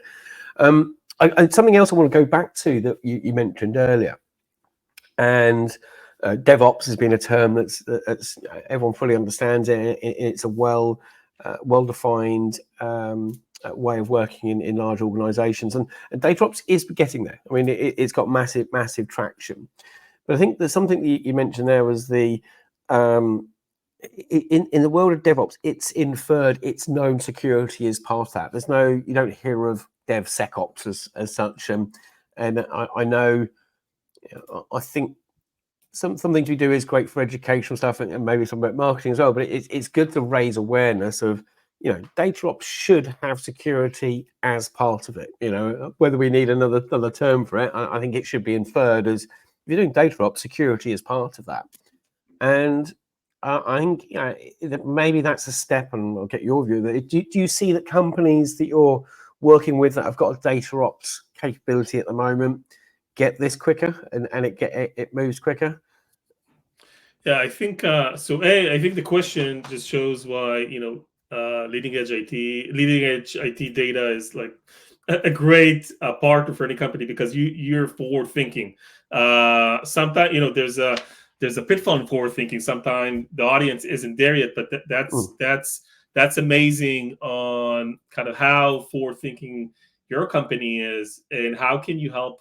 Speaker 1: Something else I want to go back to that you mentioned earlier, and DevOps has been a term that's everyone fully understands it. It's a well-defined way of working in large organizations, and DataOps is getting there. I mean, it's got massive traction. But I think there's something that you mentioned there was the in the world of DevOps, it's inferred, it's known security is part of that. You don't hear of DevSecOps as such, and I know, I think some things we do is great for educational stuff and maybe some about marketing as well, but it's good to raise awareness of, DataOps should have security as part of it. Whether we need another term for it, I think it should be inferred as, if you're doing DataOps, security is part of that. And I think that maybe that's a step, and I'll get your view. Do you see that companies that you're working with that have got a DataOps capability at the moment get this quicker and it moves quicker?
Speaker 2: Yeah, I think so. I think the question just shows why leading edge IT data is like a great partner for any company, because you're forward thinking. Sometimes there's a pitfall in forward thinking. Sometimes the audience isn't there yet, but that's amazing on kind of how forward thinking your company is, and how can you help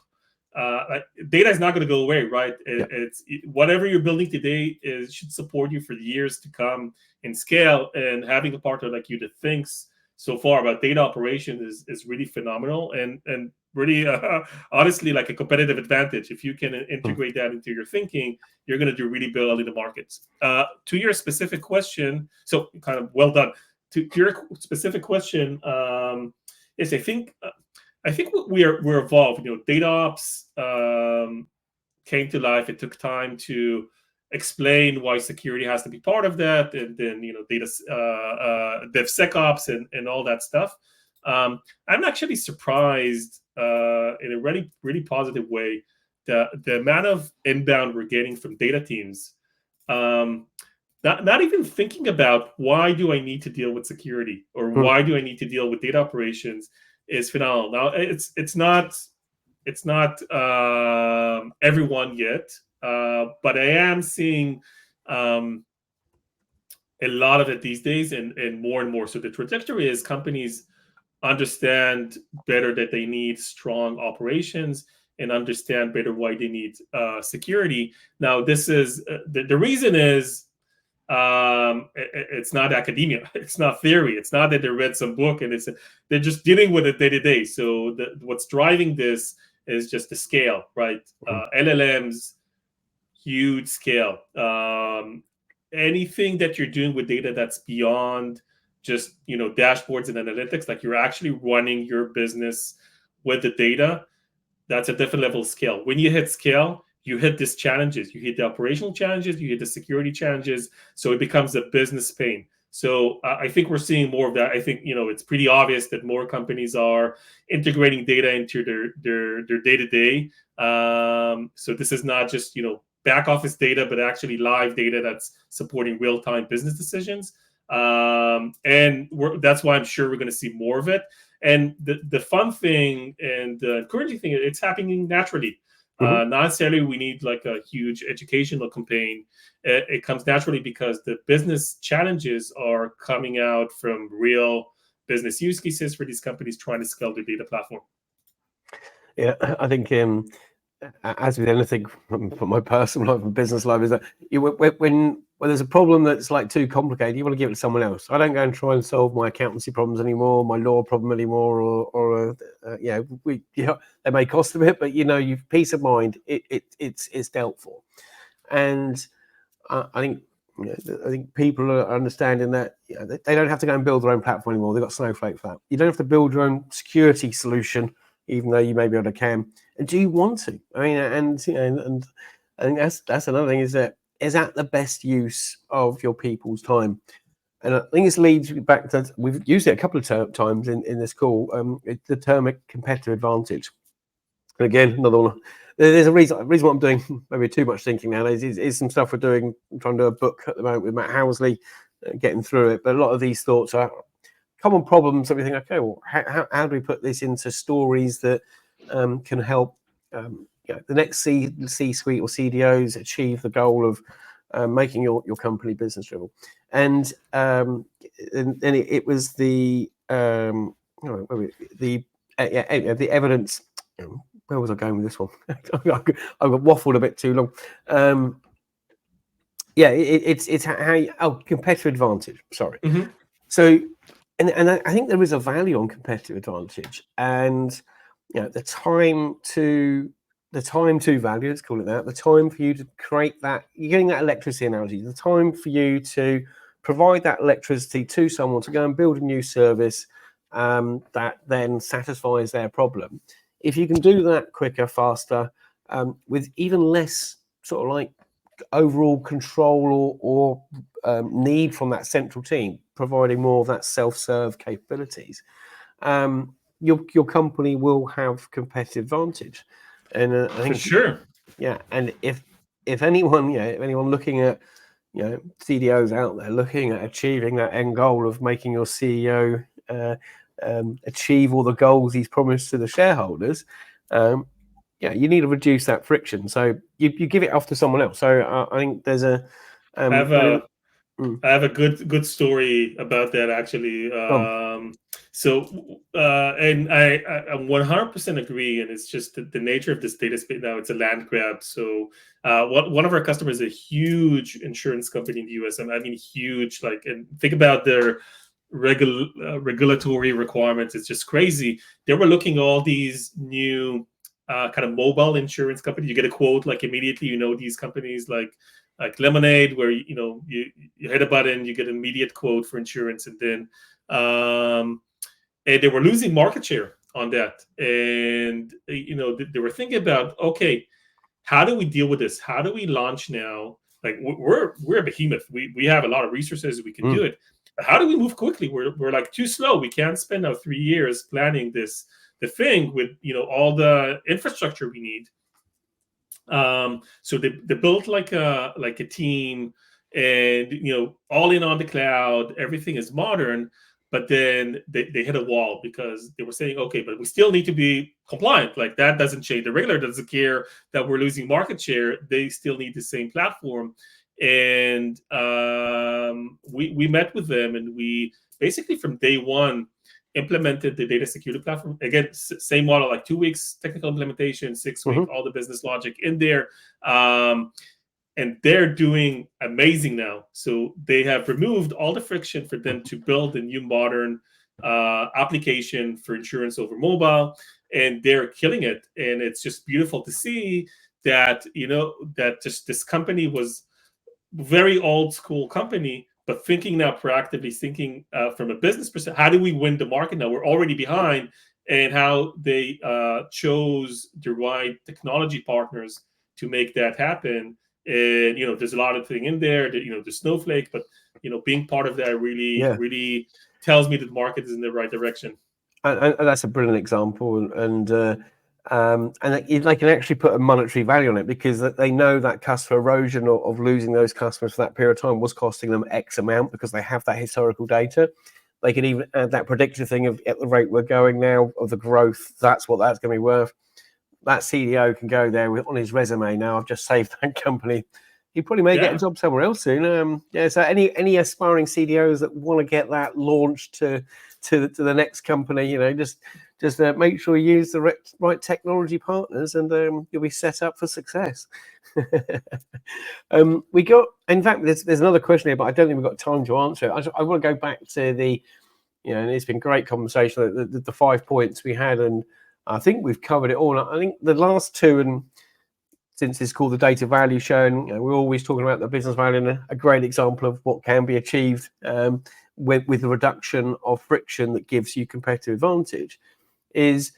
Speaker 2: like data is not going to go away, right? It's whatever you're building today should support you for years to come in scale. And having a partner like you that thinks so far about data operation is really phenomenal and really honestly like a competitive advantage. If you can integrate that into your thinking, you're going to do really well in the markets. To your specific question, so kind of well done. To your specific question, yes, I think we're evolved. Data ops came to life. It took time to explain why security has to be part of that, and then data DevSecOps and all that stuff. I'm actually surprised in a really really positive way the amount of inbound we're getting from data teams. Not even thinking about why do I need to deal with security or why do I need to deal with data operations is phenomenal. Now it's not everyone yet, but I am seeing a lot of it these days and more. So the trajectory is companies understand better that they need strong operations and understand better why they need security. Now this is the reason is it's not academia, it's not theory, it's not that they read some book, and they're just dealing with it day to day. So what's driving this is just the scale, right? LLMs, huge scale. Anything that you're doing with data that's beyond just dashboards and analytics, like you're actually running your business with the data, that's a different level of scale. When you hit scale, you hit these challenges, you hit the operational challenges, you hit the security challenges, so it becomes a business pain. So I think we're seeing more of that. I think it's pretty obvious that more companies are integrating data into their day-to-day. So this is not just back office data, but actually live data that's supporting real-time business decisions. And that's why I'm sure we're going to see more of it. And the fun thing and the encouraging thing, it's happening naturally. Not necessarily we need like a huge educational campaign. It comes naturally because the business challenges are coming out from real business use cases for these companies trying to scale their data platform.
Speaker 1: Yeah, I think as with anything from my personal life and business life, is that when there's a problem that's like too complicated, you want to give it to someone else. I don't go and try and solve my accountancy problems anymore, my law problem anymore, or they may cost a bit, but you've peace of mind. It's dealt for, and I think people are understanding that they don't have to go and build their own platform anymore. They've got Snowflake for that. You don't have to build your own security solution, even though you may be able to can. And do you want to? I mean, and I think that's another thing, is that the best use of your people's time? And I think this leads back to, we've used it a couple of times in this call, the term competitive advantage. And again, another one. There's a reason why I'm doing maybe too much thinking nowadays is some stuff we're doing. I'm trying to do a book at the moment with Matt Housley, getting through it. But a lot of these thoughts are common problems that we think, okay, well, how do we put this into stories that can help the next C-suite or CDOs achieve the goal of making your company business driven? And it was the evidence. Where was I going with this one? I got waffled a bit too long. It's how competitive advantage. Sorry. So, and I think there is a value on competitive advantage, and the time to value, let's call it that. The time for you to create that, you're getting that electricity analogy. The time for you to provide that electricity to someone to go and build a new service that then satisfies their problem. If you can do that quicker, faster, with even less sort of like overall control or need from that central team, providing more of that self-serve capabilities, your company will have competitive advantage. And I think
Speaker 2: for sure,
Speaker 1: and if anyone looking at CDOs out there looking at achieving that end goal of making your CEO achieve all the goals he's promised to the shareholders, you need to reduce that friction. So you give it off to someone else. So I think there's I
Speaker 2: have a good story about that actually. So, and I 100% agree, and it's just the nature of this data space now. It's a land grab. So, one of our customers is a huge insurance company in the U.S. I mean, huge. Like, and think about their regulatory requirements. It's just crazy. They were looking at all these new kind of mobile insurance companies. You get a quote like immediately. You know, these companies like Lemonade, where you hit a button, you get an immediate quote for insurance, and then and they were losing market share on that. And they were thinking about, okay, how do we deal with this? How do we launch now? Like we're a behemoth. We have a lot of resources. We can do it. But how do we move quickly? We're like too slow. We can't spend now 3 years planning the thing with all the infrastructure we need. So they built like a team, and all in on the cloud. Everything is modern. But then they hit a wall because they were saying, okay, but we still need to be compliant. Like that doesn't change. The regulator doesn't care that we're losing market share. They still need the same platform. And we met with them, and we basically from day one implemented the data security platform. Again, same model, like 2 weeks technical implementation, 6 weeks, all the business logic in there. And they're doing amazing now. So they have removed all the friction for them to build a new modern application for insurance over mobile, and they're killing it. And it's just beautiful to see that that just this company was very old school company, but thinking now proactively, thinking from a business perspective, how do we win the market now? We're already behind, and how they chose the right technology partners to make that happen. And there's a lot of thing in there, the Snowflake, but being part of that really tells me that the market is in the right direction.
Speaker 1: And that's a brilliant example, and they can actually put a monetary value on it, because they know that customer erosion of losing those customers for that period of time was costing them X amount, because they have that historical data. They can even add that predictive thing of, at the rate we're going now of the growth, that's what that's going to be worth. That CDO can go there on his resume now, I've just saved that company. He probably may get a job somewhere else soon. So any aspiring CDOs that want to get that launched to the next company, just make sure you use the right technology partners, and you'll be set up for success. We got, in fact, there's another question here, but I don't think we've got time to answer it. I want to go back to the, and it's been great conversation, the 5 points we had, and I think we've covered it all. I think the last two, and since it's called the Data Value Show, and we're always talking about the business value, and a great example of what can be achieved with the reduction of friction that gives you competitive advantage, is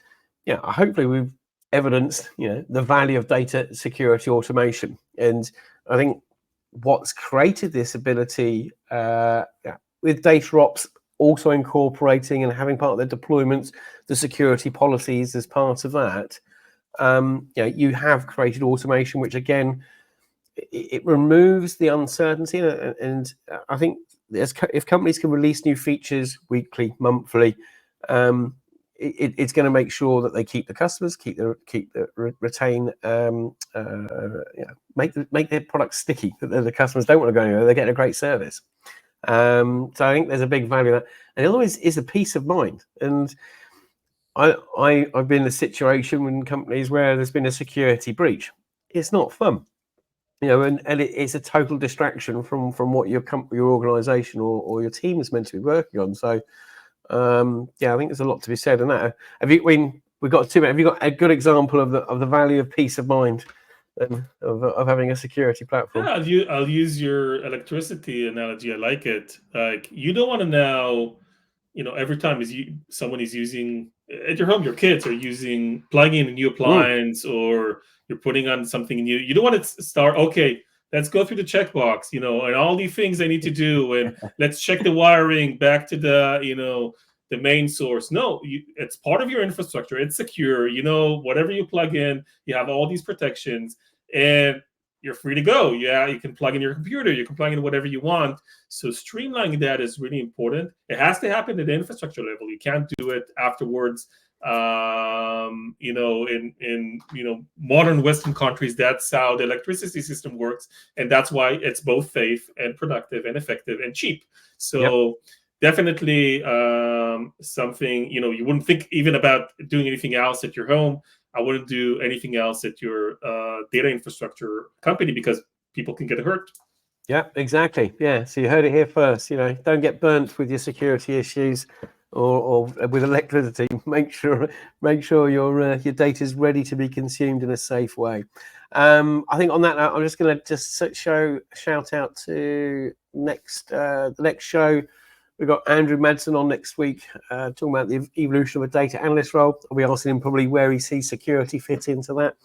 Speaker 1: hopefully we've evidenced the value of data security automation. And I think what's created this ability with data ops also incorporating and having part of their deployments the security policies as part of that, you have created automation, which again, it removes the uncertainty. And I think if companies can release new features weekly, monthly, it's going to make sure that they keep the customers, retain, make their products sticky. That the customers don't want to go anywhere; they're getting a great service. So I think there's a big value in that, and the other is a peace of mind. And I've been in a situation in companies where there's been a security breach. It's not fun, and it's a total distraction from what your organization or your team is meant to be working on. So I think there's a lot to be said on that. We've got 2 minutes. Have you got a good example of the value of peace of mind of having a security platform?
Speaker 2: Yeah, I'll use your electricity analogy. I like it. Like, you don't want to now, every time someone is using at your home, your kids are plugging in a new appliance, or you're putting on something new. You don't want to start, okay, let's go through the checkbox, and all these things I need to do, and let's check the wiring back to the main source. No, it's part of your infrastructure. It's secure. Whatever you plug in, you have all these protections, and you're free to go. Yeah, you can plug in your computer. You can plug in whatever you want. So streamlining that is really important. It has to happen at the infrastructure level. You can't do it afterwards. In modern Western countries, that's how the electricity system works, and that's why it's both safe and productive and effective and cheap. So definitely something, you wouldn't think even about doing anything else at your home. I wouldn't do anything else at your data infrastructure company, because people can get hurt.
Speaker 1: Yeah, exactly. Yeah, so you heard it here first. Don't get burnt with your security issues or with electricity. Make sure your data is ready to be consumed in a safe way. I think on that note, I'm just going to shout out to the next show. We've got Andrew Madsen on next week, talking about the evolution of a data analyst role. I'll be asking him probably where he sees security fit into that.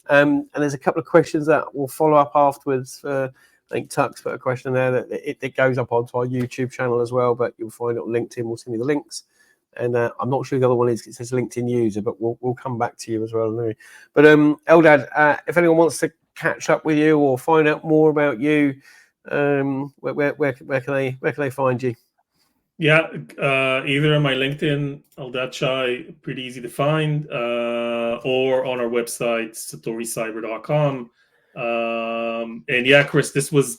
Speaker 1: And there's a couple of questions that will follow up afterwards. I think Tuck's put a question there that it goes up onto our YouTube channel as well, but you'll find it on LinkedIn. We'll send you the links. And I'm not sure the other one is, it says LinkedIn user, but we'll come back to you as well. But Eldad, if anyone wants to catch up with you or find out more about you, where can they find you?
Speaker 2: Yeah, either on my LinkedIn, Eldad Chai, pretty easy to find, or on our website, satoricyber.com. And yeah, Chris, this was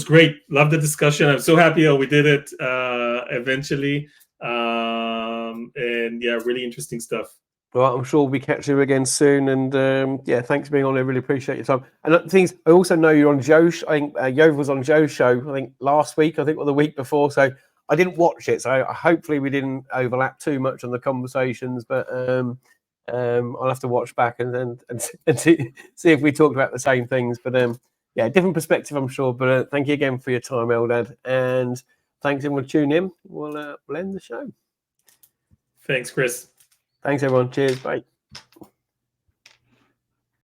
Speaker 2: great. Love the discussion. I'm so happy we did it eventually. And yeah, really interesting stuff.
Speaker 1: Well, I'm sure we'll be catching you again soon. And yeah, thanks for being on. I really appreciate your time. And things, I also know you're on Joe's. I think Yov was on Joe's show, I think last week, or the week before. So I didn't watch it. So hopefully we didn't overlap too much on the conversations. But I'll have to watch back and see if we talked about the same things. But yeah, different perspective, I'm sure. But thank you again for your time, Eldad. And thanks everyone for tuning in. We'll end the show.
Speaker 2: Thanks, Chris.
Speaker 1: Thanks, everyone. Cheers. Bye.